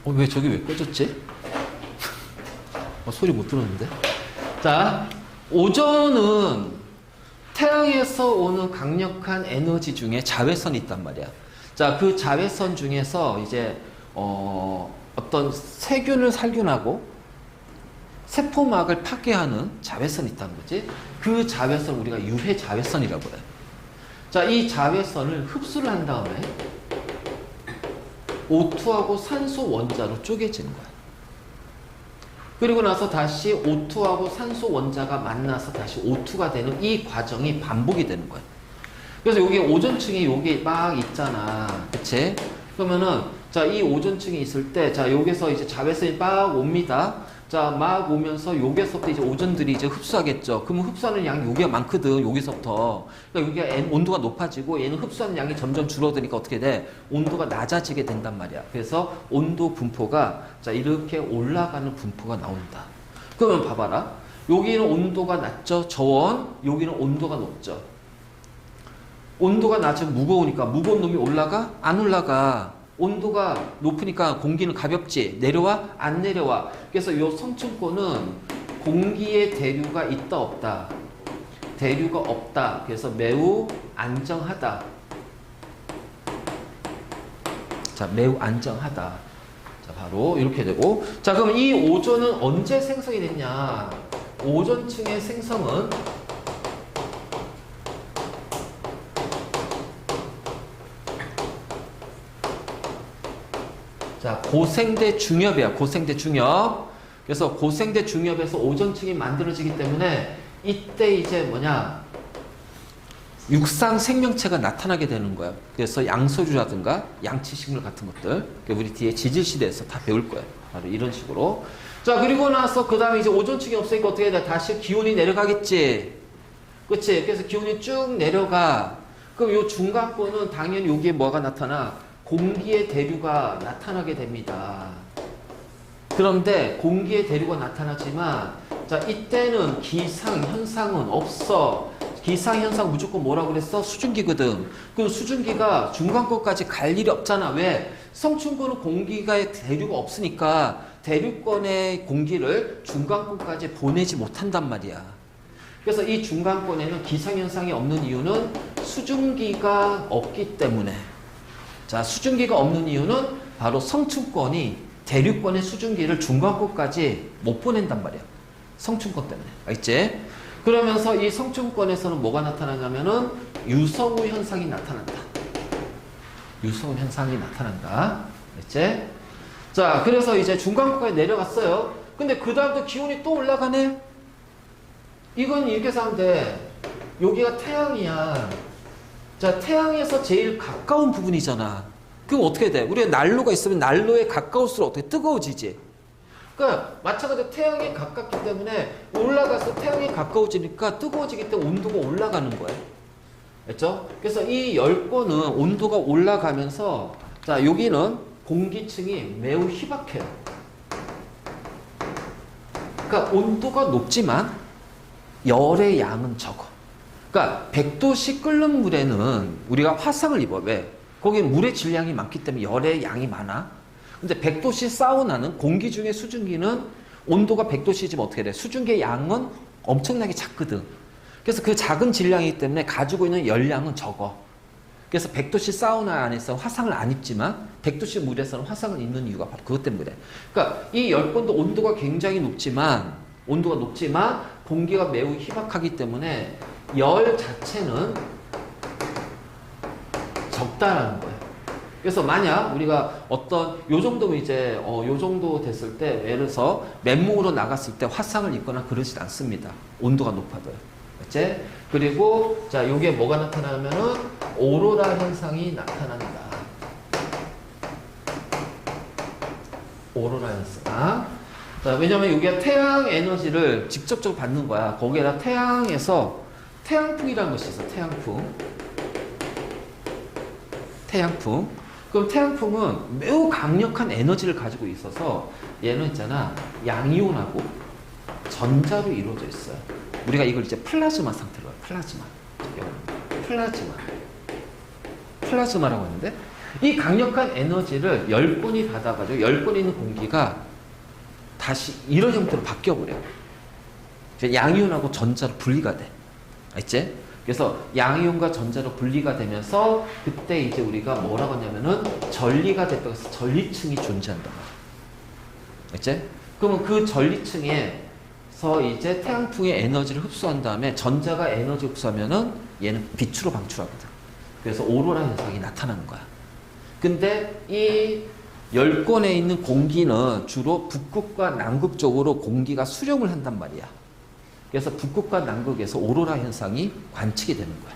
왜 저기 왜 꺼졌지? 소리 못 들었는데. 자, 오존은 태양에서 오는 강력한 에너지 중에 자외선이 있단 말이야. 자, 그 자외선 중에서 이제 어떤 세균을 살균하고 세포막을 파괴하는 자외선이 있다는 거지. 그 자외선 우리가 유해 자외선이라고 해. 자, 이 자외선을 흡수를 한 다음에 O2하고 산소 원자로 쪼개지는 거야. 그리고 나서 다시 O2하고 산소 원자가 만나서 다시 O2가 되는 이 과정이 반복이 되는 거야. 그래서 여기 오존층이 여기 막 있잖아. 그치? 그러면은, 자, 이 오존층이 있을 때, 자, 여기서 이제 자외선이 막 옵니다. 자, 막 오면서 여기서부터 이제 오존들이 이제 흡수하겠죠. 그러면 흡수하는 양이 여기가 많거든, 여기서부터. 그러니까 여기가 온도가 높아지고 얘는 흡수하는 양이 점점 줄어드니까 어떻게 돼? 온도가 낮아지게 된단 말이야. 그래서 온도 분포가, 자, 이렇게 올라가는 분포가 나온다. 그러면 봐봐라. 여기는 온도가 낮죠, 저온. 여기는 온도가 높죠. 온도가 낮으면 무거우니까 무거운 놈이 올라가? 안 올라가. 온도가 높으니까 공기는 가볍지. 내려와? 안 내려와. 그래서 이 성층권은 공기의 대류가 있다 없다. 대류가 없다. 그래서 매우 안정하다. 자, 매우 안정하다. 자, 바로 이렇게 되고. 자, 그럼 이 오존은 언제 생성이 됐냐? 오존층의 생성은 자, 고생대 중엽이야. 고생대 중엽. 그래서 고생대 중엽에서 오존층이 만들어지기 때문에 이때 이제 뭐냐? 육상 생명체가 나타나게 되는 거야. 그래서 양서류라든가 양치식물 같은 것들. 우리 뒤에 지질시대에서 다 배울 거야. 바로 이런 식으로. 자, 그리고 나서 그 다음에 이제 오존층이 없으니까 어떻게 돼? 다시 기온이 내려가겠지. 그치? 그래서 기온이 쭉 내려가. 그럼 요 중간권은 당연히 여기에 뭐가 나타나? 공기의 대류가 나타나게 됩니다. 그런데 공기의 대류가 나타나지만, 자, 이때는 기상현상은 없어. 기상현상 무조건 뭐라고 그랬어? 수증기거든. 그럼 수증기가 중간권까지 갈 일이 없잖아. 왜? 성층권은 공기가 대류가 없으니까 대류권의 공기를 중간권까지 보내지 못한단 말이야. 그래서 이 중간권에는 기상현상이 없는 이유는 수증기가 없기 때문에. 자, 수증기가 없는 이유는 바로 성층권이 대류권의 수증기를 중간권까지 못 보낸단 말이야. 성층권 때문에. 알겠지? 그러면서 이 성층권에서는 뭐가 나타나냐면은 유성우 현상이 나타난다. 유성우 현상이 나타난다. 알겠지? 자, 그래서 이제 중간권까지 내려갔어요. 근데 그 다음부터 기온이 또 올라가네? 이건 이렇게 생각하면 돼. 여기가 태양이야. 자, 태양에서 제일 가까운 부분이잖아. 그럼 어떻게 돼? 우리가 난로가 있으면 난로에 가까울수록 어떻게 뜨거워지지? 그러니까 마찬가지로 태양에 가깝기 때문에 올라가서 태양에 가까워지니까 뜨거워지기 때문에 온도가 올라가는 거예요. 됐죠? 그래서 이 열권은 온도가 올라가면서, 자, 여기는 공기층이 매우 희박해요. 그러니까 온도가 높지만 열의 양은 적어. 그러니까 100도씨 끓는 물에는 우리가 화상을 입어. 왜? 거기 물의 질량이 많기 때문에 열의 양이 많아. 근데 100도씨 사우나는 공기 중에 수증기는 온도가 100도씨지만 어떻게 돼? 수증기의 양은 엄청나게 작거든. 그래서 그 작은 질량이기 때문에 가지고 있는 열량은 적어. 그래서 100도씨 사우나 안에서 화상을 안 입지만 100도씨 물에서는 화상을 입는 이유가 바로 그것 때문에 그래. 그러니까 이 열권도 온도가 굉장히 높지만 공기가 매우 희박하기 때문에 열 자체는 적다라는 거예요. 그래서 만약 우리가 어떤 요 정도면 이제 요 정도 됐을 때 예를 들어서 맨몸으로 나갔을 때 화상을 입거나 그러진 않습니다. 온도가 높아도요. 그치? 그리고 자, 요게 뭐가 나타나면은 오로라 현상이 나타난다. 오로라 현상. 자, 왜냐면 여기가 태양 에너지를 직접적으로 받는 거야. 거기에다 태양에서 태양풍이라는 것이 있어. 태양풍. 그럼 태양풍은 매우 강력한 에너지를 가지고 있어서 얘는 있잖아. 양이온하고 전자로 이루어져 있어요. 우리가 이걸 이제 플라즈마 상태로 봐요. 플라즈마라고 하는데 이 강력한 에너지를 10번이 받아가지고 10번 있는 공기가 다시 이런 형태로 바뀌어버려요. 양이온하고 전자로 분리가 돼. 알지? 그래서 양이온과 전자로 분리가 되면서 그때 이제 우리가 뭐라고 하냐면은 전리가 됐다. 그래서 전리층이 존재한단 말이야. 알지? 그러면 그 전리층에서 이제 태양풍의 에너지를 흡수한 다음에 전자가 에너지 흡수하면은 얘는 빛으로 방출하거든. 그래서 오로라 현상이 나타나는 거야. 근데 이 열권에 있는 공기는 주로 북극과 남극 쪽으로 공기가 수렴을 한단 말이야. 그래서 북극과 남극에서 오로라 현상이 관측이 되는 거야.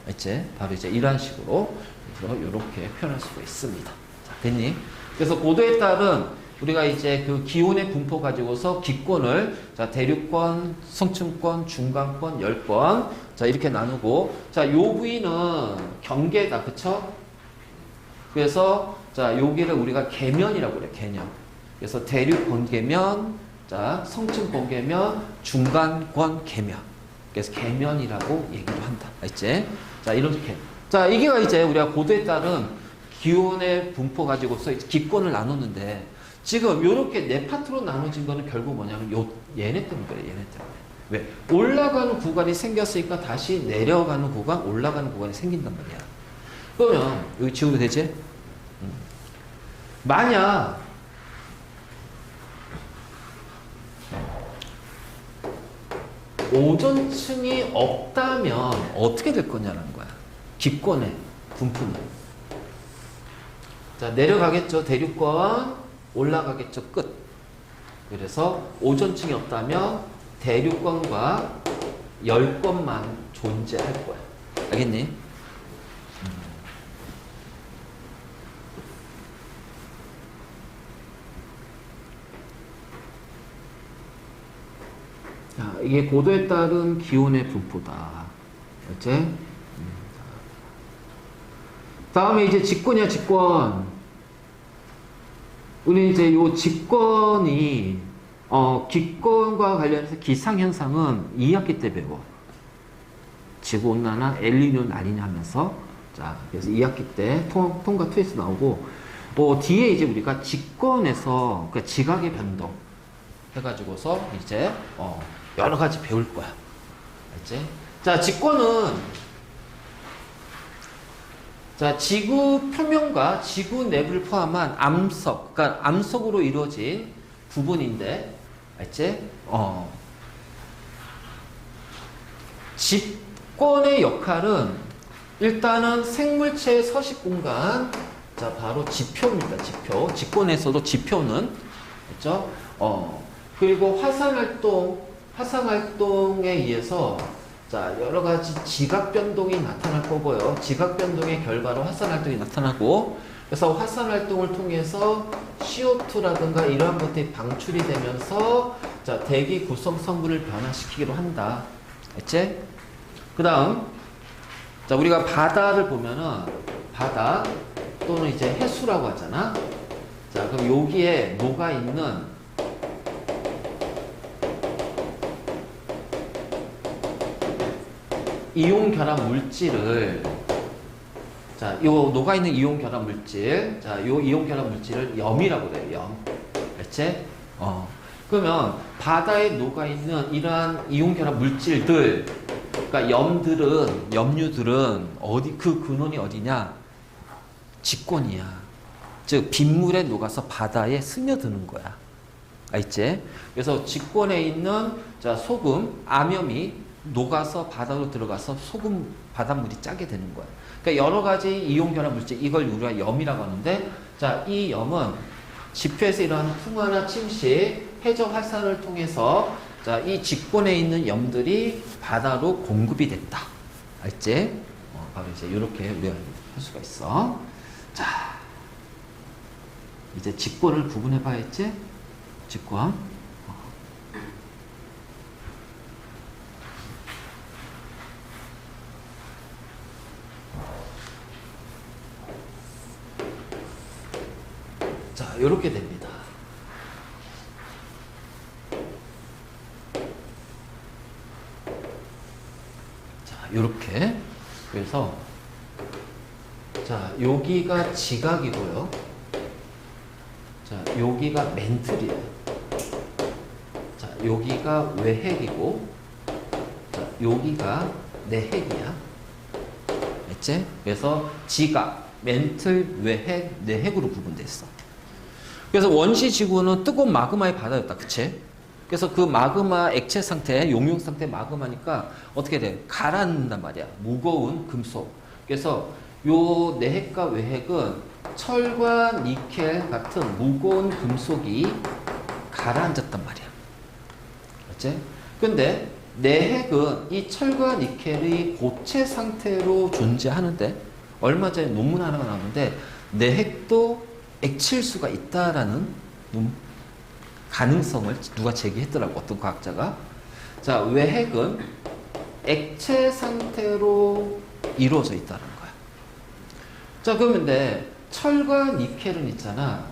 알지? 바로 이제 이런 식으로 이렇게 표현할 수가 있습니다. 자, 됐니? 그래서 고도에 따른 우리가 이제 그 기온의 분포 가지고서 기권을 자, 대륙권, 성층권, 중간권, 열권 자, 이렇게 나누고 자, 요 부위는 경계다. 그쵸? 그래서 자, 여기를 우리가 계면이라고 그래. 계면. 그래서 대륙 번개면 자, 성층 번개면 중간권 계면. 그래서 계면이라고 얘기를 한다. 알지? 자, 이렇게. 자, 이게 이제 우리가 고도에 따른 기온의 분포 가지고서 기권을 나누는데 지금 요렇게 네 파트로 나눠진 거는 결국 뭐냐면 얘네 때문에 그래. 얘네 때문에. 왜? 올라가는 구간이 생겼으니까 다시 내려가는 구간, 올라가는 구간이 생긴단 말이야. 그러면 여기 지워도 되지? 만약 오존층이 없다면 어떻게 될 거냐는 거야. 기권의 분포는. 자, 내려가겠죠. 대륙권 올라가겠죠. 끝. 그래서 오존층이 없다면 대륙권과 열권만 존재할 거야. 알겠니? 자, 이게 고도에 따른 기온의 분포다. 알지? 다음에 이제 직권이야, 직권. 우리 이제 요 직권이, 기권과 관련해서 기상현상은 2학기 때 배워. 지구온난화, 엘니뇨, 라니냐 하면서. 자, 그래서 2학기 때 통과 투에서 나오고, 뒤에 이제 우리가 직권에서, 그러니까 지각의 변동 해가지고서 이제, 여러 가지 배울 거야. 알지? 자, 직권은 자, 지구 표면과 지구 내부를 포함한 암석, 그러니까 암석으로 이루어진 부분인데, 알지? 직권의 역할은 일단은 생물체의 서식 공간, 자, 바로 지표입니다. 지표. 직권에서도 지표는, 그렇죠? 그리고 화산활동에 의해서 자, 여러 가지 지각 변동이 나타날 거고요. 지각 변동의 결과로 화산활동이 나타나고, 그래서 화산활동을 통해서 CO2라든가 이러한 것들이 방출이 되면서 자, 대기 구성 성분을 변화시키기로 한다. 알지? 그 다음, 자, 우리가 바다를 보면은 바다 또는 이제 해수라고 하잖아. 자, 그럼 여기에 녹아있는 이온 결합 물질을 자, 요 녹아있는 이온 결합 물질, 자, 요 이온 결합 물질을 염이라고 그래요. 염. 알지? 그러면 바다에 녹아있는 이러한 이온 결합 물질들, 그러니까 염류들은 어디 그 근원이 어디냐? 직권이야. 즉 빗물에 녹아서 바다에 스며드는 거야. 알지? 그래서 직권에 있는 자, 소금, 암염이 녹아서 바다로 들어가서 소금 바닷물이 짜게 되는 거야. 그러니까 여러 가지 이온 결합 물질, 이걸 우리가 염이라고 하는데, 자, 이 염은 지표에서 일어나는 풍화나 침식, 해저 활산을 통해서 자, 이 직권에 있는 염들이 바다로 공급이 됐다. 알지? 바로 이제 이렇게 우리가 할 수가 있어. 자, 이제 직권을 구분해 봐야지. 직권. 자, 이렇게 됩니다. 자, 이렇게. 그래서 자, 여기가 지각이고요. 자, 여기가 멘틀이에요. 자, 여기가 외핵이고, 자, 여기가 내핵이야. 알지? 그래서 지각, 멘틀, 외핵, 내핵으로 구분됐어. 그래서 원시 지구는 뜨거운 마그마의 바다였다. 그치? 그래서 그 마그마 액체 상태, 용융 상태 마그마니까 어떻게 돼? 가라앉는단 말이야. 무거운 금속. 그래서 요 내핵과 외핵은 철과 니켈 같은 무거운 금속이 가라앉았단 말이야. 알지? 근데 내핵은 이 철과 니켈이 고체 상태로 존재하는데 얼마 전에 논문 하나가 나왔는데 내핵도 액체일 수가 있다라는 가능성을 누가 제기했더라고. 어떤 과학자가. 자, 외핵은 액체 상태로 이루어져 있다는 거야. 자, 그러면 근데 철과 니켈은 있잖아.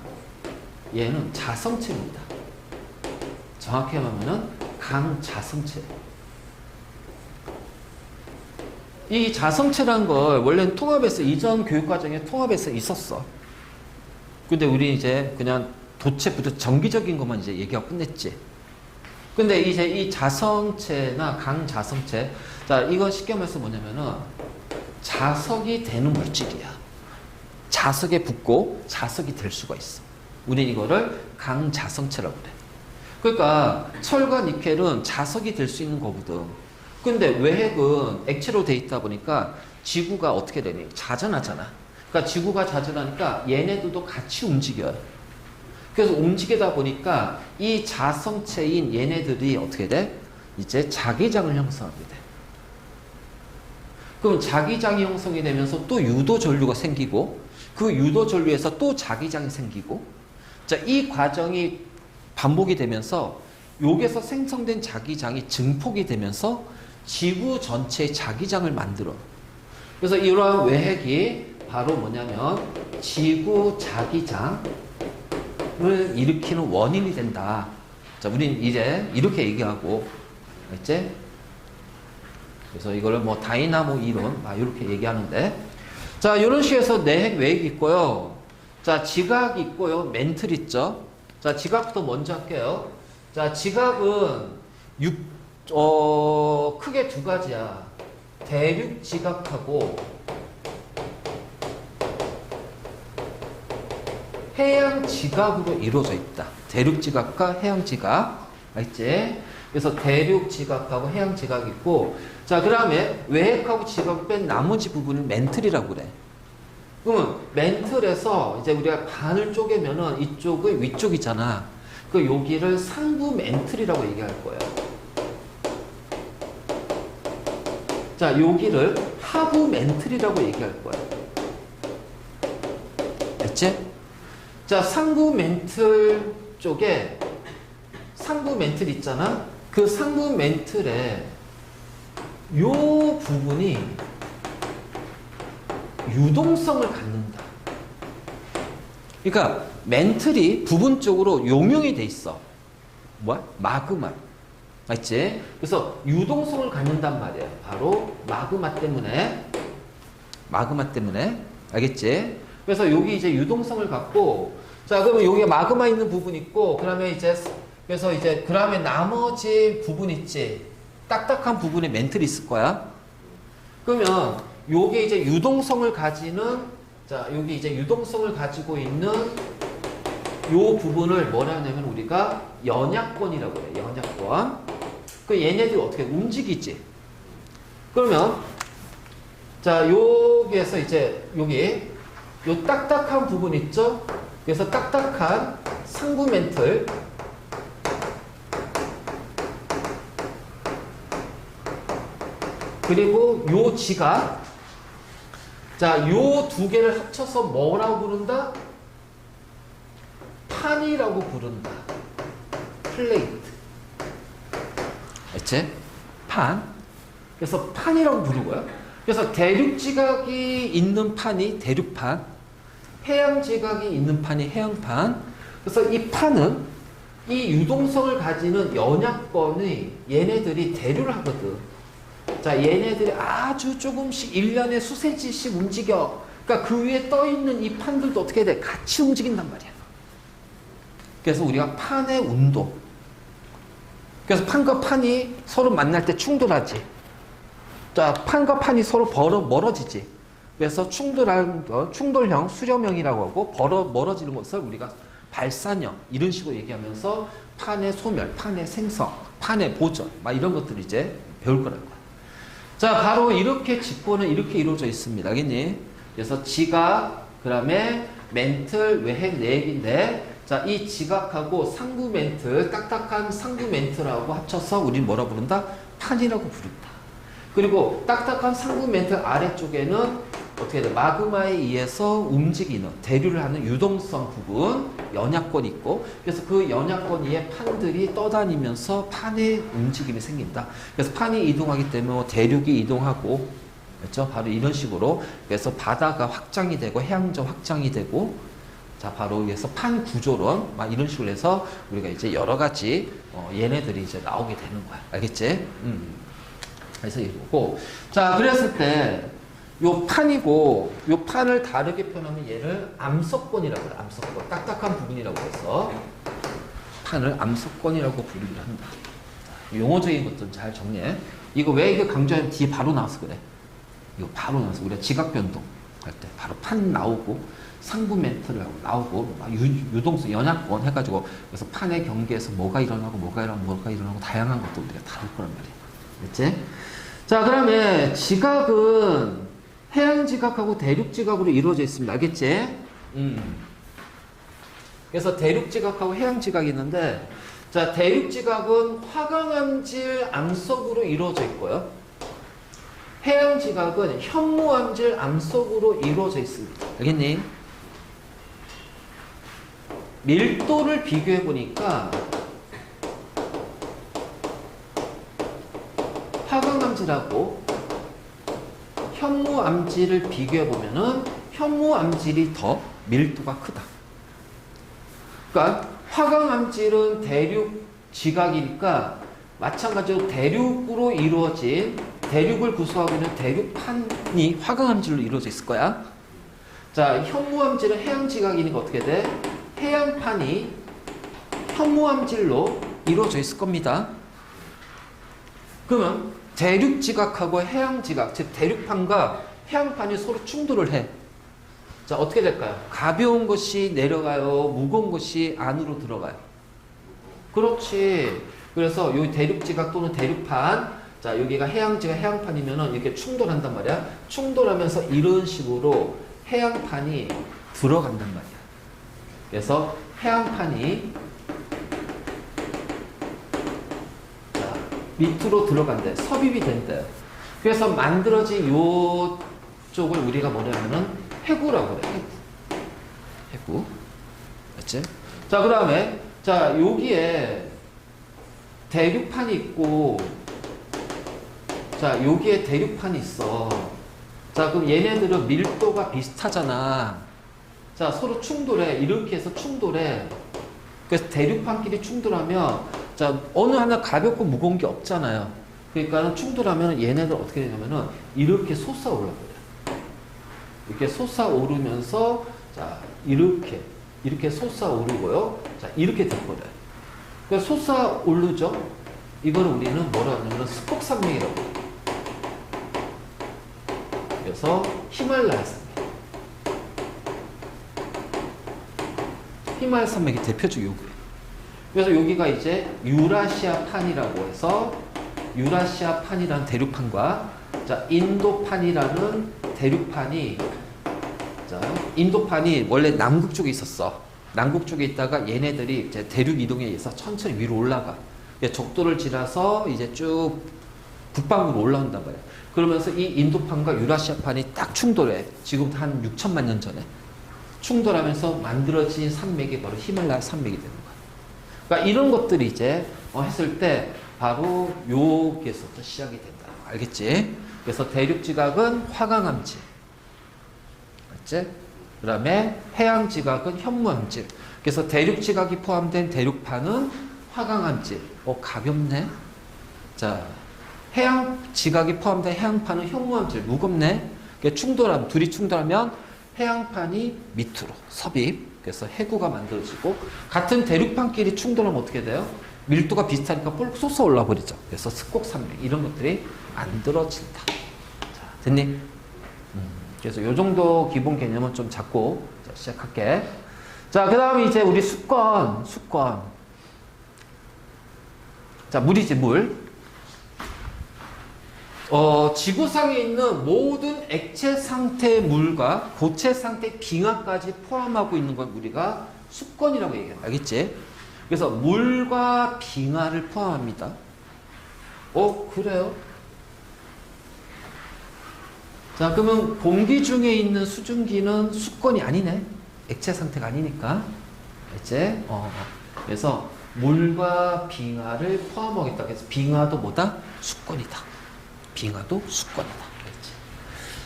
얘는 자성체입니다. 정확히 말하면 강자성체. 이 자성체란 걸 원래는 통합에서 이전 교육과정에 통합에서 있었어. 근데 우리 이제 그냥 도체부터 정기적인 것만 이제 얘기하고 끝냈지. 근데 이제 이 자성체나 강자성체, 자, 이건 쉽게 말해서 뭐냐면은 자석이 되는 물질이야. 자석에 붙고 자석이 될 수가 있어. 우린 이거를 강자성체라고 그래. 그러니까 철과 니켈은 자석이 될 수 있는 거거든. 근데 외핵은 액체로 돼 있다 보니까 지구가 어떻게 되니? 자전하잖아. 그러니까 지구가 자전하니까 얘네들도 같이 움직여요. 그래서 움직이다 보니까 이 자성체인 얘네들이 어떻게 돼? 이제 자기장을 형성하게 돼. 그럼 자기장이 형성이 되면서 또 유도전류가 생기고 그 유도전류에서 또 자기장이 생기고 자, 이 과정이 반복이 되면서 여기서 생성된 자기장이 증폭이 되면서 지구 전체의 자기장을 만들어. 그래서 이러한 외핵이 바로 뭐냐면 지구 자기장을 일으키는 원인이 된다. 자, 우린 이제 이렇게 얘기하고, 알지? 그래서 이거를 뭐 다이나모 이론, 이렇게 얘기하는데, 자, 이런 식에서 내핵, 외핵이 있고요. 자, 지각이 있고요. 멘틀 있죠. 자, 지각부터 먼저 할게요. 자, 지각은 크게 두 가지야. 대륙 지각하고 해양 지각으로 이루어져 있다. 대륙 지각과 해양 지각. 알지? 그래서 대륙 지각하고 해양 지각이 있고, 자, 그 다음에 외핵하고 지각을 뺀 나머지 부분은 멘틀이라고 그래. 그러면 멘틀에서 이제 우리가 반을 쪼개면은 이쪽의 위쪽이잖아. 그 여기를 상부 멘틀이라고 얘기할 거예요. 자, 여기를 하부 멘틀이라고 얘기할 거예요. 됐지? 자, 상부 멘틀 쪽에 상부 멘틀 있잖아. 그 상부 멘틀에 요 부분이 유동성을 갖는다. 그러니까 멘틀이 부분적으로 용융이 돼 있어. 뭐야? 마그마. 맞지? 그래서 유동성을 갖는단 말이에요. 바로 마그마 때문에. 마그마 때문에. 알겠지? 그래서 여기 이제 유동성을 갖고, 자, 그러면 여기에 마그마 있는 부분 있고, 그다음에 이제, 그래서 이제, 그 다음에 나머지 부분 있지? 딱딱한 부분에 멘틀이 있을 거야. 그러면, 요게 이제 유동성을 가지는, 자, 여기 이제 유동성을 가지고 있는 요 부분을 뭐라 하냐면 우리가 연약권이라고 해요. 연약권. 그 얘네들이 어떻게 움직이지? 그러면, 자, 여기에서 이제, 여기, 요 딱딱한 부분 있죠? 그래서 딱딱한 상부 멘틀. 그리고 요 지각. 자, 요 두 개를 합쳐서 뭐라고 부른다? 판이라고 부른다. 플레이트. 알지? 판. 그래서 판이라고 부르고요. 그래서 대륙 지각이 있는 판이 대륙판, 해양 지각이 있는 판이 해양판. 그래서 이 판은 이 유동성을 가지는 연약권의 얘네들이 대류를 하거든. 자, 얘네들이 아주 조금씩 1년에 수세지씩 움직여. 그러니까 그 위에 떠 있는 이 판들도 어떻게 돼? 같이 움직인단 말이야. 그래서 우리가 판의 운동. 그래서 판과 판이 서로 만날 때 충돌하지. 자, 판과 판이 서로 멀어지지. 그래서 충돌형, 수렴형이라고 하고 멀어지는 것을 우리가 발산형 이런 식으로 얘기하면서 판의 소멸, 판의 생성, 판의 보전 막 이런 것들 이제 배울 거라는 거야. 자, 바로 이렇게 직보는 이렇게 이루어져 있습니다. 알겠니? 그래서 지각, 그 다음에 멘틀, 외핵, 내핵인데 자, 이 지각하고 상부 멘틀, 딱딱한 상부 멘틀하고 합쳐서 우리는 뭐라 부른다? 판이라고 부른다. 그리고 딱딱한 상부 멘틀 아래쪽에는 어떻게 돼? 마그마에 의해서 움직이는 대류를 하는 유동성 부분 연약권이 있고 그래서 그 연약권 위에 판들이 떠다니면서 판의 움직임이 생긴다. 그래서 판이 이동하기 때문에 대륙이 이동하고 그렇죠? 바로 이런 식으로 그래서 바다가 확장이 되고 해양저 확장이 되고 자 바로 그래서 판 구조론 막 이런 식으로 해서 우리가 이제 여러 가지 얘네들이 이제 나오게 되는 거야. 알겠지? 그래서 이거고 자 그랬을 때 요 판이고 요 판을 다르게 표현하면 얘를 암석권이라고 해요. 암석권. 딱딱한 부분이라고 해서 판을 암석권이라고 부르기도 한다. 용어적인 것좀 잘 정리해. 이거 왜 이거 강조하면 뒤에 바로 나와서 그래. 이거 바로 나와서 우리가 지각 변동 할 때 바로 판 나오고 상부 멘트를 하고 나오고 막 유동성 연약권 해가지고 그래서 판의 경계에서 뭐가 일어나고 다양한 것도 우리가 다룰 거란 말이야. 됐지? 자 그다음에 지각은 해양 지각하고 대륙 지각으로 이루어져 있습니다. 알겠지? 그래서 대륙 지각하고 해양 지각이 있는데 자 대륙 지각은 화강암질 암석으로 이루어져 있고요. 해양 지각은 현무암질 암석으로 이루어져 있습니다. 알겠니? 밀도를 비교해 보니까 화강암질하고 현무암질을 비교해 보면은 현무암질이 더 밀도가 크다. 그러니까 화강암질은 대륙 지각이니까 마찬가지로 대륙으로 이루어진 대륙을 구성하고 있는 대륙판이 화강암질로 이루어져 있을 거야. 자, 현무암질은 해양 지각이니까 어떻게 돼? 해양판이 현무암질로 이루어져 있을 겁니다. 그러면 대륙 지각하고 해양 지각, 즉 대륙판과 해양판이 서로 충돌을 해. 자, 어떻게 될까요? 가벼운 것이 내려가요? 무거운 것이 안으로 들어가요? 그렇지. 그래서 이 대륙 지각 또는 대륙판, 자, 여기가 해양 지각, 해양판이면은 이렇게 충돌한단 말이야. 충돌하면서 이런 식으로 해양판이 들어간단 말이야. 그래서 해양판이 밑으로 들어간대. 섭입이 된대. 그래서 만들어진 요 쪽을 우리가 뭐냐면은 해구라고 그래. 해구. 맞지? 자, 그 다음에, 자, 여기에 대륙판이 있고, 자, 여기에 대륙판이 있어. 자, 그럼 얘네들은 밀도가 비슷하잖아. 자, 서로 충돌해. 이렇게 해서 충돌해. 그래서 대륙판끼리 충돌하면 자, 어느 하나 가볍고 무거운 게 없잖아요. 그러니까 충돌하면 얘네들 어떻게 되냐면은 이렇게 솟아올라버려. 이렇게 솟아오르면서 자, 이렇게 솟아오르고요. 자, 이렇게 돼버려요. 그러니까 솟아오르죠? 이거를 우리는 뭐라 하냐면 스폭산맥이라고 해요. 그래서 히말라야 산맥. 히말라야 산맥이 대표적 요구예요. 그래서 여기가 이제 유라시아판이라고 해서 유라시아판이라는 대륙판과 자, 인도판이라는 대륙판이 자, 인도판이 원래 남극 쪽에 있었어. 남극 쪽에 있다가 얘네들이 이제 대륙 이동에 의해서 천천히 위로 올라가. 적도를 지나서 이제 쭉 북방으로 올라온단 말이야. 그러면서 이 인도판과 유라시아판이 딱 충돌해. 지금 한 6천만 년 전에 충돌하면서 만들어진 산맥이 바로 히말라야 산맥이 되는 거야. 그러니까 이런 것들이 이제 했을 때 바로 여기에서부터 시작이 된다. 알겠지? 그래서 대륙 지각은 화강암질. 맞지? 그 다음에 해양 지각은 현무암질. 그래서 대륙 지각이 포함된 대륙판은 화강암질. 가볍네? 자, 해양 지각이 포함된 해양판은 현무암질. 무겁네? 그러니까 둘이 충돌하면 해양판이 밑으로 섭입. 그래서 해구가 만들어지고 같은 대륙판끼리 충돌하면 어떻게 돼요? 밀도가 비슷하니까 볼 쏟아 올라 버리죠. 그래서 습곡산맥 이런 것들이 만들어진다. 자, 됐니? 그래서 요 정도 기본 개념은 좀 잡고 자, 시작할게. 자, 그 다음에 이제 우리 수권. 자, 물이지, 물. 지구상에 있는 모든 액체 상태의 물과 고체 상태의 빙하까지 포함하고 있는 걸 우리가 수권이라고 얘기해요. 알겠지? 그래서 물과 빙하를 포함합니다. 그래요? 자, 그러면 공기 중에 있는 수증기는 수권이 아니네. 액체 상태가 아니니까. 알지? 그래서 물과 빙하를 포함하겠다. 그래서 빙하도 뭐다? 수권이다. 빙하도 수권이다. 알겠지?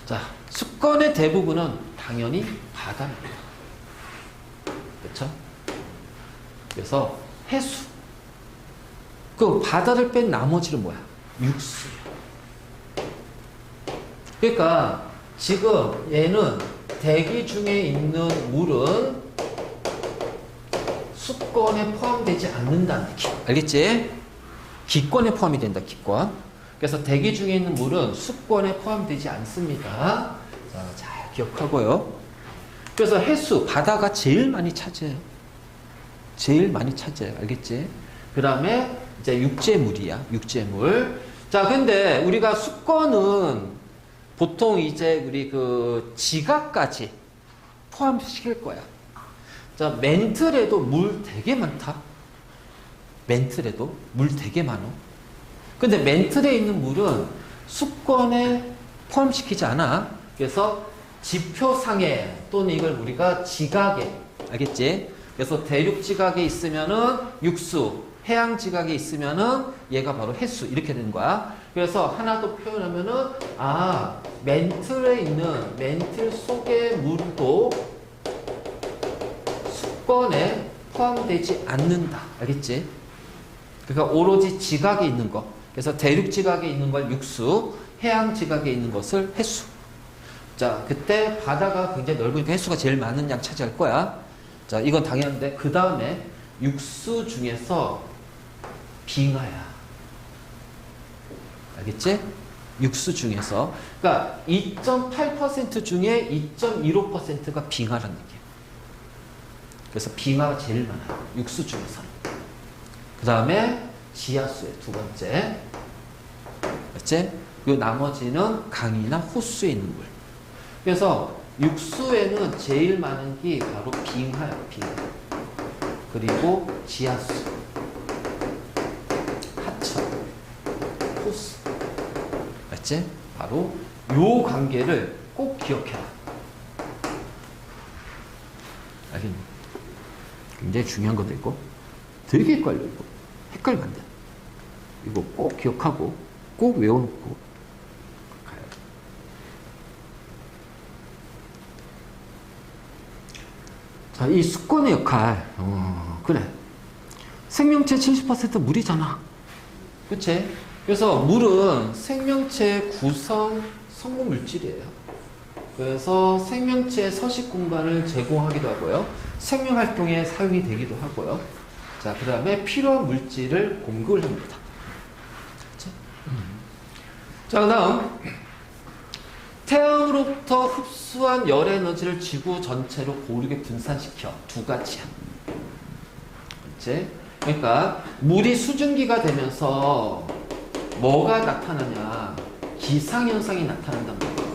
자, 수권의 대부분은 당연히 바다입니다. 그렇죠? 그래서 해수. 그 바다를 뺀 나머지는 뭐야? 육수야. 그러니까 지금 얘는 대기 중에 있는 물은 수권에 포함되지 않는다는 느낌. 알겠지? 기권에 포함이 된다. 기권. 그래서 대기 중에 있는 물은 수권에 포함되지 않습니다. 자, 잘 기억하고요. 그래서 해수, 바다가 제일 많이 차지해요. 제일 많이 차지해요. 알겠지? 그 다음에 이제 육재물이야. 육재물. 자, 근데 우리가 수권은 보통 이제 우리 그 지각까지 포함시킬 거야. 자, 멘틀에도 물 되게 많다. 멘틀에도 물 되게 많어. 근데 멘틀에 있는 물은 수권에 포함시키지 않아. 그래서 지표상에 또는 이걸 우리가 지각에, 알겠지? 그래서 대륙 지각에 있으면은 육수, 해양 지각에 있으면은 얘가 바로 해수 이렇게 되는 거야. 그래서 하나 더 표현하면은 멘틀에 있는 멘틀 속의 물도 수권에 포함되지 않는다. 알겠지? 그러니까 오로지 지각에 있는 거. 그래서 대륙 지각에 있는 걸 육수, 해양 지각에 있는 것을 해수. 자, 그때 바다가 굉장히 넓으니까 해수가 제일 많은 양 차지할 거야. 자, 이건 당연한데 그 다음에 육수 중에서 빙하야. 알겠지? 육수 중에서. 그러니까 2.8% 중에 2.15%가 빙하라는 얘기야. 그래서 빙하가 제일 많아요. 육수 중에서는. 그 다음에 지하수의 두 번째. 알겠지? 그 나머지는 강이나 호수에 있는 물. 그래서 육수에는 제일 많은 게 바로 빙하야. 빙하. 그리고 지하수, 하천, 호수. 알겠지? 바로 요 관계를 꼭 기억해라. 알겠니? 굉장히 중요한 것도 있고 되게 헷갈려. 이거 헷갈리면 안 돼. 이거 꼭 기억하고 꼭 외워놓고 가요. 자, 이 수권의 역할. 그래. 생명체 70% 물이잖아. 그치? 그래서 물은 생명체의 구성 성분 물질이에요. 그래서 생명체의 서식 공간을 제공하기도 하고요. 생명 활동에 사용이 되기도 하고요. 자, 그 다음에 필요한 물질을 공급을 합니다. 자, 그 다음 태양으로부터 흡수한 열 에너지를 지구 전체로 고르게 분산시켜. 두 가지야. 그렇지? 그러니까 물이 수증기가 되면서 뭐가 나타나냐? 기상현상이 나타난단 말이야.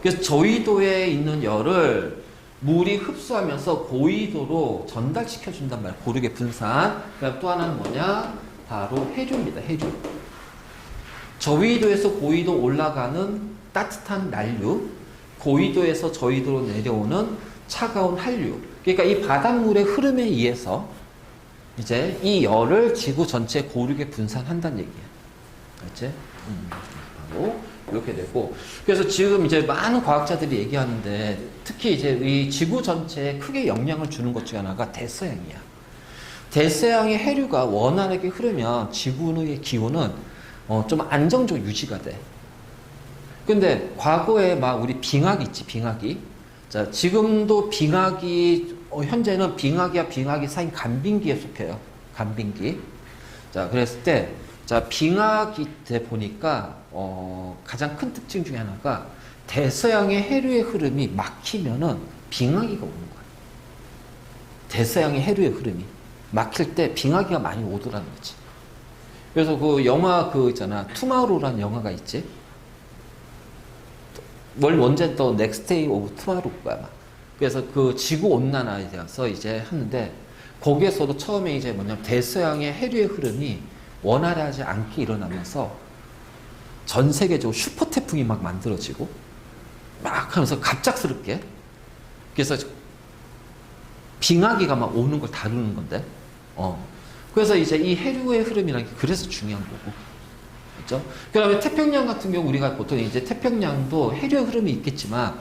그래서 저위도에 있는 열을 물이 흡수하면서 고위도로 전달시켜 준단 말이야. 고르게 분산. 그다음 또 하나는 뭐냐? 바로 해류입니다. 해류. 저위도에서 고위도 올라가는 따뜻한 난류, 고위도에서 저위도로 내려오는 차가운 한류. 그러니까 이 바닷물의 흐름에 의해서 이제 이 열을 지구 전체에 고르게 분산한다는 얘기야. 알지? 바로 이렇게 되고. 그래서 지금 이제 많은 과학자들이 얘기하는데 특히 이제 이 지구 전체에 크게 영향을 주는 것 중에 하나가 대서양이야. 대서양의 해류가 원활하게 흐르면 지구의 기온은 좀 안정적으로 유지가 돼. 근데 과거에 막 우리 빙하기 있지, 빙하기. 자, 지금도 빙하기, 현재는 빙하기와 빙하기 사이인 간빙기에 속해요. 간빙기. 자, 그랬을 때, 자, 빙하기 때 보니까, 가장 큰 특징 중에 하나가 대서양의 해류의 흐름이 막히면은 빙하기가 오는 거예요. 대서양의 해류의 흐름이. 막힐 때 빙하기가 많이 오더라는 거지. 그래서 그 영화 있잖아. 투마로우라는 영화가 있지. 원제 또 넥스트 데이 오브 투마로우가 아마. 그래서 그 지구 온난화에 대해서 이제 하는데 거기에서도 처음에 이제 뭐냐면 대서양의 해류의 흐름이 원활하지 않게 일어나면서 전 세계적으로 슈퍼 태풍이 막 만들어지고 막 하면서 갑작스럽게 그래서 빙하기가 막 오는 걸 다루는 건데 그래서 이제 이 해류의 흐름이라는 게 그래서 중요한 거고 그렇죠? 그 다음에 태평양 같은 경우 우리가 보통 이제 태평양도 해류의 흐름이 있겠지만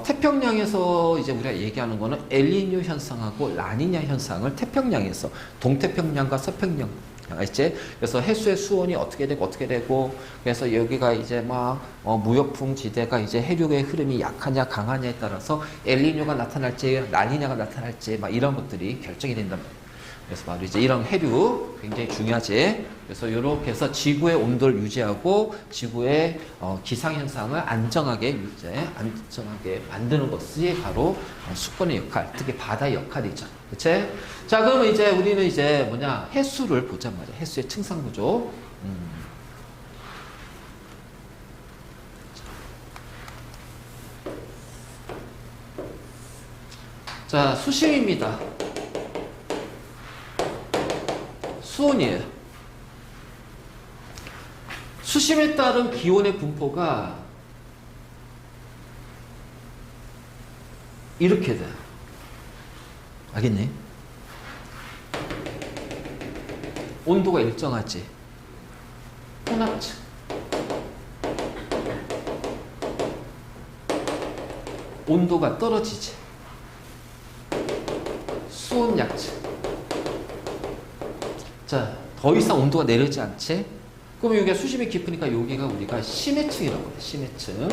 태평양에서 이제 우리가 얘기하는 거는 엘니뇨 현상하고 라니냐 현상을 태평양에서 동태평양과 서평양 알지? 그래서 해수의 수온이 어떻게 되고 그래서 여기가 이제 막 무역풍 지대가 이제 해류의 흐름이 약하냐 강하냐에 따라서 엘니뇨가 나타날지 라니냐가 나타날지 막 이런 것들이 결정이 된단 말이에요. 그래서 바로 이제 이런 해류 굉장히 중요하지. 그래서 이렇게 해서 지구의 온도를 유지하고 지구의 기상현상을 안정하게 만드는 것이 바로 수권의 역할, 특히 바다의 역할이죠. 그치? 자, 그러면 이제 우리는 이제 뭐냐, 해수를 보자 말이야. 해수의 층상구조. 자, 수심입니다. 수온이에요. 수심에 따른 기온의 분포가 이렇게 돼요. 알겠니? 온도가 일정하지. 혼합층. 온도가 떨어지지. 수온 약층. 자, 더 이상 온도가 내려지 않지? 그럼 여기가 수심이 깊으니까 여기가 우리가 심해층이라고 해요. 심해층.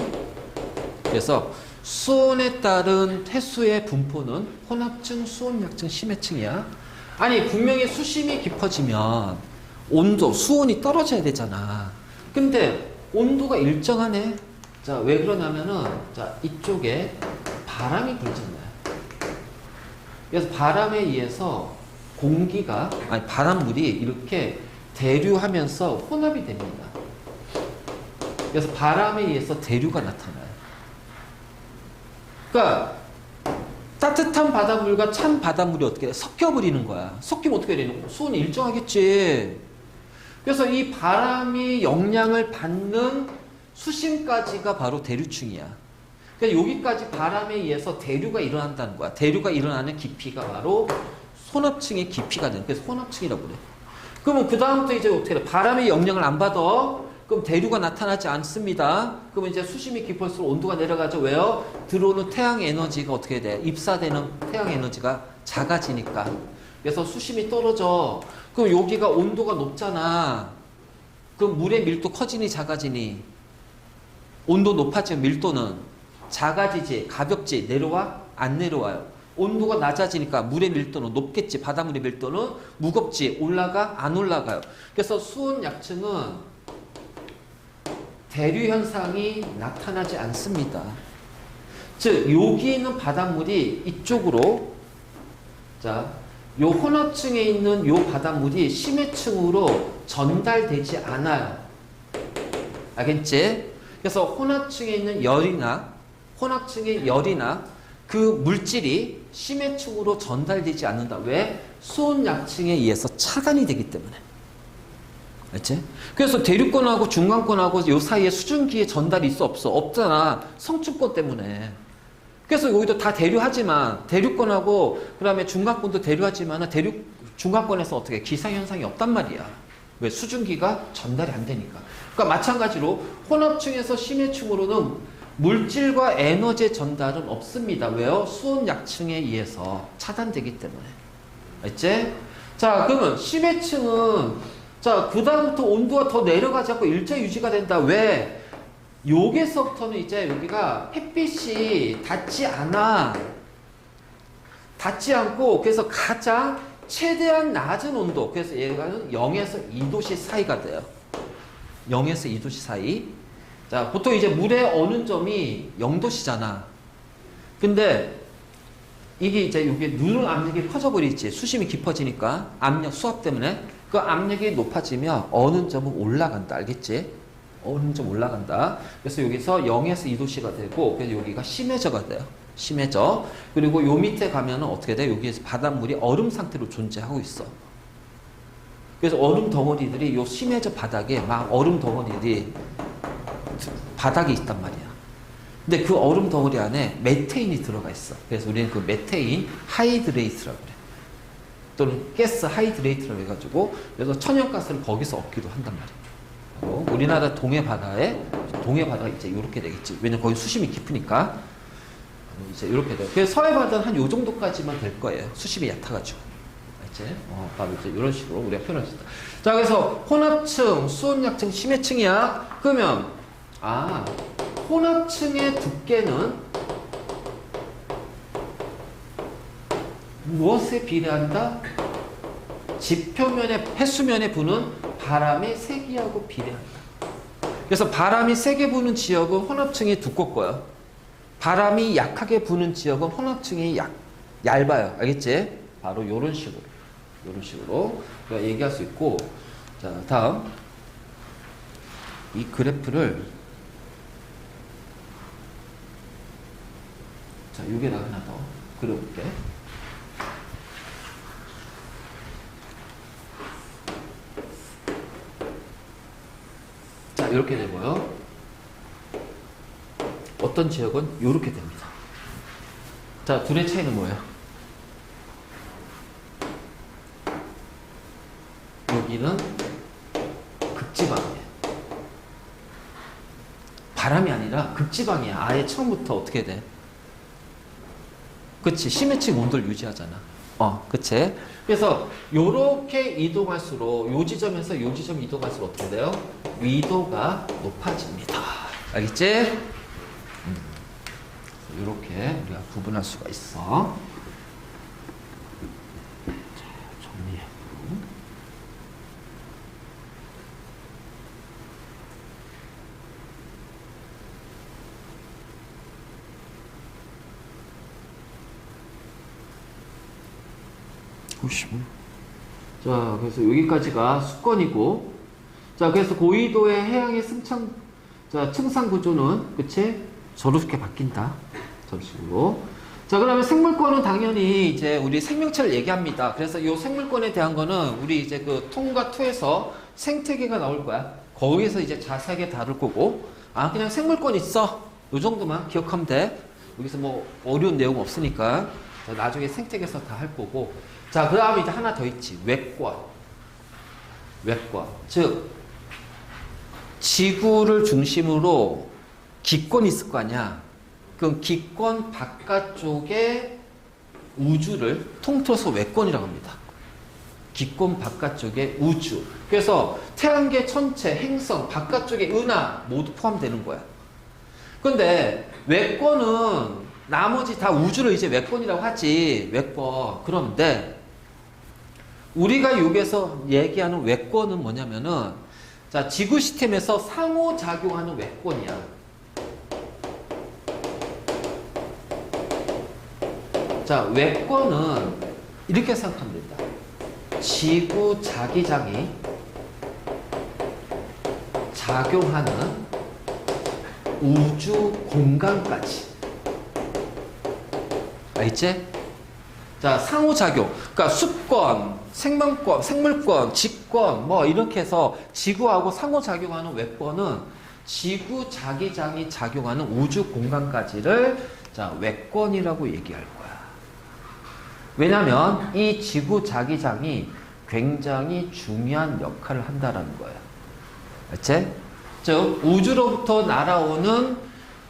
그래서 수온에 따른 해수의 분포는 혼합층, 수온 약층, 심해층이야. 아니, 분명히 수심이 깊어지면 온도, 수온이 떨어져야 되잖아. 근데 온도가 일정하네. 자, 왜 그러냐면은, 자, 이쪽에 바람이 불잖아요. 그래서 바람에 의해서 공기가, 아니, 바람물이 이렇게 대류하면서 혼합이 됩니다. 그래서 바람에 의해서 대류가 나타나요. 그러니까 따뜻한 바닷물과 찬 바닷물이 어떻게 돼? 섞여버리는 거야. 섞이면 어떻게 되는 거야? 수온이 일정하겠지. 그래서 이 바람이 영향을 받는 수심까지가 바로 대류층이야. 그러니까 여기까지 바람에 의해서 대류가 일어난다는 거야. 대류가 일어나는 깊이가 바로 혼합층의 깊이가 되는. 그래서 혼합층이라고 그래. 그러면 그 다음부터 이제 어떻게 돼? 바람의 영향을 안 받아. 그럼 대류가 나타나지 않습니다. 그러면 이제 수심이 깊을수록 온도가 내려가죠. 왜요? 들어오는 태양 에너지가 어떻게 돼? 입사되는 태양 에너지가 작아지니까. 그래서 수심이 떨어져. 그럼 여기가 온도가 높잖아. 그럼 물의 밀도 커지니 작아지니? 온도 높아지면 밀도는 작아지지, 가볍지, 내려와? 안 내려와요. 온도가 낮아지니까 물의 밀도는 높겠지. 바닷물의 밀도는 무겁지. 올라가? 안 올라가요. 그래서 수온 약층은 대류 현상이 나타나지 않습니다. 즉 여기 있는 바닷물이 이쪽으로 자, 요 혼합층에 있는 요 바닷물이 심해층으로 전달되지 않아요. 알겠지? 그래서 혼합층에 있는 혼합층의 열이나 그 물질이 심해층으로 전달되지 않는다. 왜? 수온 약층에 의해서 차단이 되기 때문에. 알지? 그래서 대류권하고 중간권하고 요 사이에 수증기의 전달이 있어 없어? 없잖아. 성층권 때문에. 그래서 여기도 다 대류하지만 대류권하고 그다음에 중간권도 대류하지만 중간권에서 어떻게 기상현상이 없단 말이야. 왜? 수증기가 전달이 안 되니까. 그러니까 마찬가지로 혼합층에서 심해층으로는 물질과 에너지의 전달은 없습니다. 왜요? 수온 약층에 의해서 차단되기 때문에. 알지? 자, 그러면 심해층은 자, 그 다음부터 온도가 더 내려가지 않고 일자 유지가 된다. 왜? 여기서부터는 이제 여기가 햇빛이 닿지 않고 그래서 가장 최대한 낮은 온도, 그래서 얘가는 0에서 2도씨 사이가 돼요. 0에서 2도씨 사이. 자, 보통 이제 물의 어느 점이 0도씨잖아. 근데 이게 이제 여기 누른 압력이 퍼져버리지. 수심이 깊어지니까 압력, 수압 때문에 그 압력이 높아지면 어느 점은 올라간다. 알겠지? 어느 점 올라간다. 그래서 여기서 0에서 2도씨가 되고, 그래서 여기가 심해져가 돼요. 심해져. 그리고 요 밑에 가면은 어떻게 돼? 여기에서 바닷물이 얼음 상태로 존재하고 있어. 그래서 얼음 덩어리들이 요 심해져 바닥에 막 얼음 덩어리들이 바닥에 있단 말이야. 근데 그 얼음 덩어리 안에 메테인이 들어가 있어. 그래서 우리는 그 메테인 하이드레이트라고 그래. 또는 가스 하이드레이트라고 해가지고, 그래서 천연가스를 거기서 얻기도 한단 말이야. 우리나라 동해 바다가 이제 이렇게 되겠지. 왜냐면 거기 수심이 깊으니까. 이제 이렇게 돼요. 그래서 서해 바다는 한 요 정도까지만 될 거예요. 수심이 얕아가지고. 알지? 바로 이제 이런 식으로 우리가 표현할 수 있다. 자, 그래서 혼합층, 수온약층, 심해층이야. 그러면, 혼합층의 두께는 무엇에 비례한다? 지표면에, 해수면에 부는 바람의 세기하고 비례한다. 그래서 바람이 세게 부는 지역은 혼합층이 두껍고요. 바람이 약하게 부는 지역은 혼합층이 얇아요. 알겠지? 바로 요런 식으로. 요런 식으로 우리가 얘기할 수 있고. 자, 다음. 이 그래프를. 자, 여기다 하나 더 그려볼게. 자, 이렇게 되고요. 어떤 지역은 이렇게 됩니다. 자, 둘의 차이는 뭐예요? 여기는 극지방이에요. 바람이 아니라 극지방이야. 아예 처음부터 어떻게 돼? 그치. 심해층 온도를 유지하잖아. 그치. 그래서 요렇게 이동할수록 요 지점에서 요 지점 이동할수록 어떻게 돼요? 위도가 높아집니다. 알겠지? 이렇게 우리가 구분할 수가 있어. 자, 정리하고. 자, 그래서 여기까지가 수권이고, 자, 그래서 고위도의 해양의 층상 구조는, 그치? 저렇게 바뀐다. 저런 식으로. 자, 그러면 생물권은 당연히 이제 우리 생명체를 얘기합니다. 그래서 이 생물권에 대한 거는 우리 이제 그 통과 2에서 생태계가 나올 거야. 거기에서 이제 자세하게 다룰 거고, 그냥 생물권 있어. 요 정도만 기억하면 돼. 여기서 뭐 어려운 내용 없으니까. 자, 나중에 생태계에서 다 할 거고. 자, 그 다음에 이제 하나 더 있지. 외권. 외권. 즉, 지구를 중심으로 기권이 있을 거 아니야. 그럼 기권 바깥쪽에 우주를 통틀어서 외권이라고 합니다. 기권 바깥쪽에 우주. 그래서 태양계 전체, 행성, 바깥쪽에 은하 모두 포함되는 거야. 근데 외권은 나머지 다 우주를 이제 외권이라고 하지. 외권. 그런데 우리가 여기서 얘기하는 외권은 뭐냐면은, 자, 지구 시스템에서 상호작용하는 외권이야. 자, 외권은 이렇게 생각하면 된다. 지구 자기장이 작용하는 우주 공간까지. 알겠지? 자, 상호작용. 그러니까 수권, 생물권, 직권, 뭐 이렇게 해서 지구하고 상호작용하는 외권은 지구 자기장이 작용하는 우주 공간까지를 자, 외권이라고 얘기할 거야. 왜냐면 이 지구 자기장이 굉장히 중요한 역할을 한다라는 거예요. 알지? 즉 우주로부터 날아오는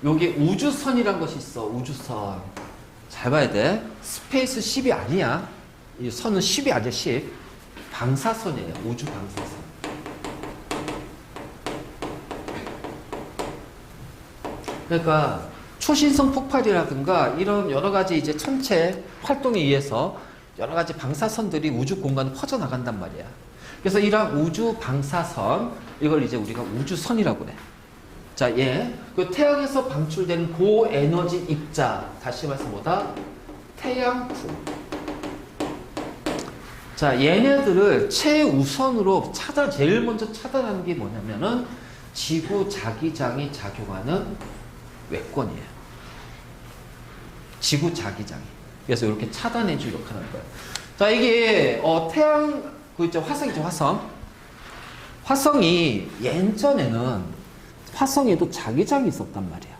여기 우주선이란 것이 있어. 우주선. 잘 봐야 돼. 스페이스 10이 아니야. 이 선은 10이 아니야. 10. 방사선이에요. 우주 방사선. 그러니까 초신성 폭발이라든가 이런 여러 가지 이제 천체 활동에 의해서 여러 가지 방사선들이 우주 공간에 퍼져나간단 말이야. 그래서 이러한 우주 방사선, 이걸 이제 우리가 우주선이라고 그래. 자, 그 태양에서 방출되는 고에너지 입자, 다시 말해서 뭐다? 태양풍. 자, 얘네들을 최우선으로 제일 먼저 차단하는 게 뭐냐면은 지구 자기장이 작용하는 외권이에요. 지구 자기장이. 그래서 이렇게 차단해줄 역할을 하는 거예요. 자, 이게 태양, 그 이제 화성이죠, 화성. 화성이 예전에는 화성에도 자기장이 있었단 말이야.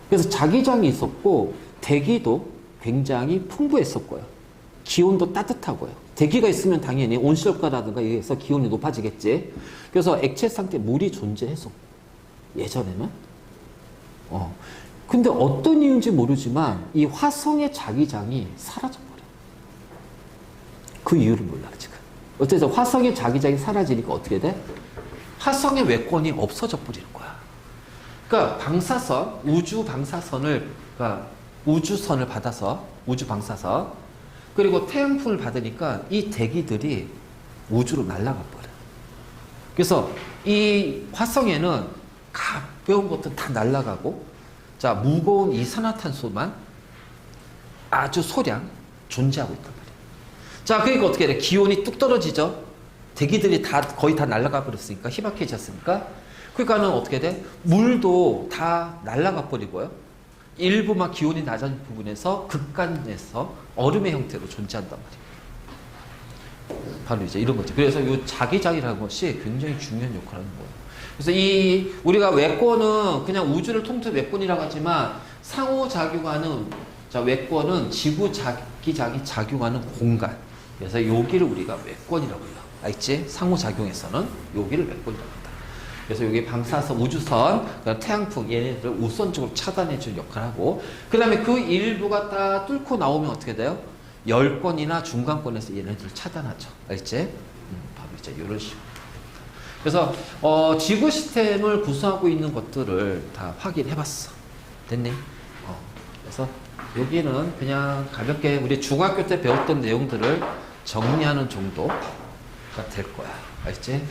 그래서 자기장이 있었고 대기도 굉장히 풍부했었고요. 기온도 따뜻하고요. 대기가 있으면 당연히 온실효과라든가 이래서 기온이 높아지겠지. 그래서 액체 상태 물이 존재했었고 예전에는. 근데 어떤 이유인지 모르지만 이 화성의 자기장이 사라져버려. 그 이유를 몰라 지금. 어쨌든 화성의 자기장이 사라지니까 어떻게 돼? 화성의 외권이 없어져 버리는 거야. 그러니까 방사선, 우주 방사선을, 그러니까 우주선을 받아서, 우주 방사선, 그리고 태양풍을 받으니까 이 대기들이 우주로 날아가 버려. 그래서 이 화성에는 가벼운 것도 다 날아가고, 자, 무거운 이산화탄소만 아주 소량 존재하고 있단 말이에요. 자, 그러니까 어떻게 돼? 기온이 뚝 떨어지죠? 대기들이 거의 다 날아가 버렸으니까, 희박해졌으니까. 그러니까는 어떻게 돼? 물도 다 날아가 버리고요. 일부만 기온이 낮은 부분에서 극간에서 얼음의 형태로 존재한단 말이에요. 바로 이제 이런 거죠. 그래서 이 자기장이라는 것이 굉장히 중요한 역할을 하는 거예요. 그래서 우리가 외권은 그냥 우주를 통틀어 외권이라고 하지만 상호작용하는 외권은 지구 자기장이 작용하는 공간. 그래서 여기를 우리가 외권이라고 해요. 알겠지? 상호작용에서는 여기를 외권이라고 한다. 그래서 여기 방사선, 우주선, 태양풍 얘네들을 우선적으로 차단해주는 역할을 하고, 그 다음에 그 일부가 다 뚫고 나오면 어떻게 돼요? 열권이나 중간권에서 얘네들을 차단하죠. 알겠지? 바로 이제 이런 식으로. 그래서 지구 시스템을 구성하고 있는 것들을 다 확인해봤어. 됐니? 그래서 여기는 그냥 가볍게 우리 중학교 때 배웠던 내용들을 정리하는 정도가 될 거야. 알겠지?